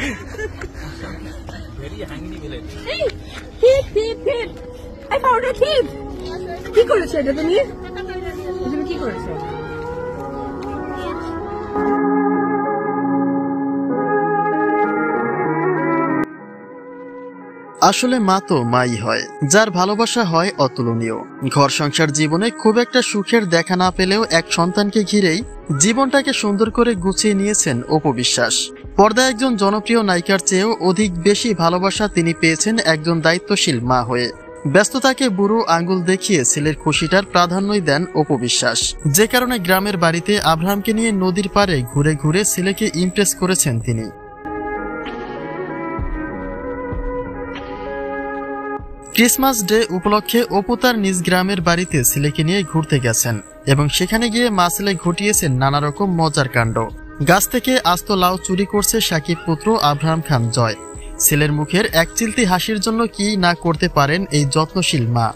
Very hungry village. Hey, thief! I found a thief! কি করেছে এটা তুমি? তুমি কি করেছো? আসলে মা তো মাই হয়, যার ভালোবাসা হয় অতুলনীয়। ঘর সংসার জীবনে খুব একটা সুখের দেখা না পেলেও এক সন্তানকে ঘিরেই জীবনটাকে সুন্দর করে গুছিয়ে নিয়েছেন অপু বিশ্বাস। পর্দায় একজন জনপ্রিয় নায়িকার চেয়েও অধিক বেশি ভালোবাসা তিনি পেয়েছেন একজন দায়িত্বশীল মা হয়ে। ব্যস্ততাকে বুড়ো আঙ্গুল দেখিয়ে ছেলের খুশিটার প্রাধান্যই দেন অপু বিশ্বাস, যে কারণে গ্রামের বাড়িতে আব্রাহামকে নিয়ে নদীর পাড়ে ঘুরে ঘুরে ছেলেকে ইমপ্রেস করেছেন তিনি। ক্রিসমাস ডে উপলক্ষে অপু তার নিজ গ্রামের বাড়িতে ছেলেকে নিয়ে ঘুরতে গেছেন এবং সেখানে গিয়ে মা ছেলে ঘটিয়েছেন নানা রকম মজার কাণ্ড। গাছ থেকে আস্ত লাউ চুরি করছে সাকিব পুত্র আব্রাহাম খান জয়। ছেলের মুখের এক চিলতি হাসির জন্য কি না করতে পারেন এই যত্নশীল মা।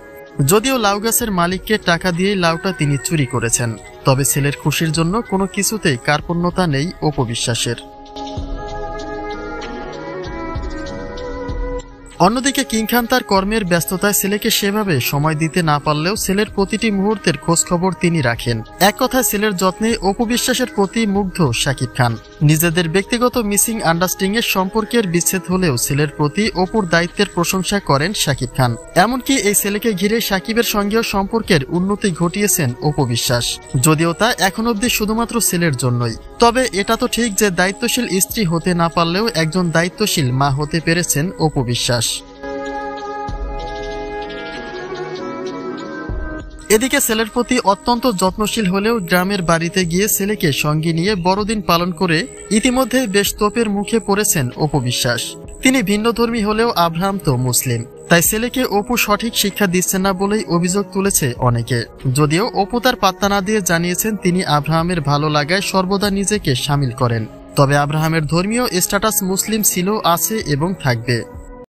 যদিও লাউ গাছের মালিককে টাকা দিয়ে লাউটা তিনি চুরি করেছেন, তবে ছেলের খুশির জন্য কোনো কিছুতেই কার্পণ্যতা নেই অপু বিশ্বাসের। অন্যদিকে কিং খান তার কর্মের ব্যস্ততায় ছেলেকে সেভাবে সময় দিতে না পারলেও ছেলের প্রতিটি মুহূর্তের খোঁজ খবর তিনি রাখেন। এক কথায় ছেলের যত্নে অপু বিশ্বাসের প্রতি মুগ্ধ শাকিব খান। নিজেদের ব্যক্তিগত মিসিং আন্ডারস্ট্যান্ডিং এর সম্পর্কের বিচ্ছেদ হলেও ছেলের প্রতি অপুর দায়িত্বের প্রশংসা করেন শাকিব খান। এমনকি এই ছেলেকে ঘিরে শাকিবের সঙ্গেও সম্পর্কের উন্নতি ঘটিয়েছেন অপু বিশ্বাস, যদিও তা এখন অবধি শুধুমাত্র ছেলের জন্যই। তবে এটা তো ঠিক যে দায়িত্বশীল স্ত্রী হতে না পারলেও একজন দায়িত্বশীল মা হতে পেরেছেন অপু বিশ্বাস। এদিকে ছেলের প্রতি অত্যন্ত যত্নশীল হলেও গ্রামের বাড়িতে গিয়ে ছেলেকে সঙ্গে নিয়ে বড়দিন পালন করে ইতিমধ্যে বেশ তোপের মুখে পড়েছেন অপু বিশ্বাস। তিনি ভিন্নধর্মী হলেও আব্রাহাম তো মুসলিম, তাই ছেলেকে অপু সঠিক শিক্ষা দিচ্ছেন না বলেই অভিযোগ তুলেছে অনেকে। যদিও অপু তার পাত্তা না দিয়ে জানিয়েছেন তিনি আব্রাহামের ভালো লাগায় সর্বদা নিজেকে সামিল করেন, তবে আব্রাহামের ধর্মীয় স্ট্যাটাস মুসলিম ছিল, আছে এবং থাকবে।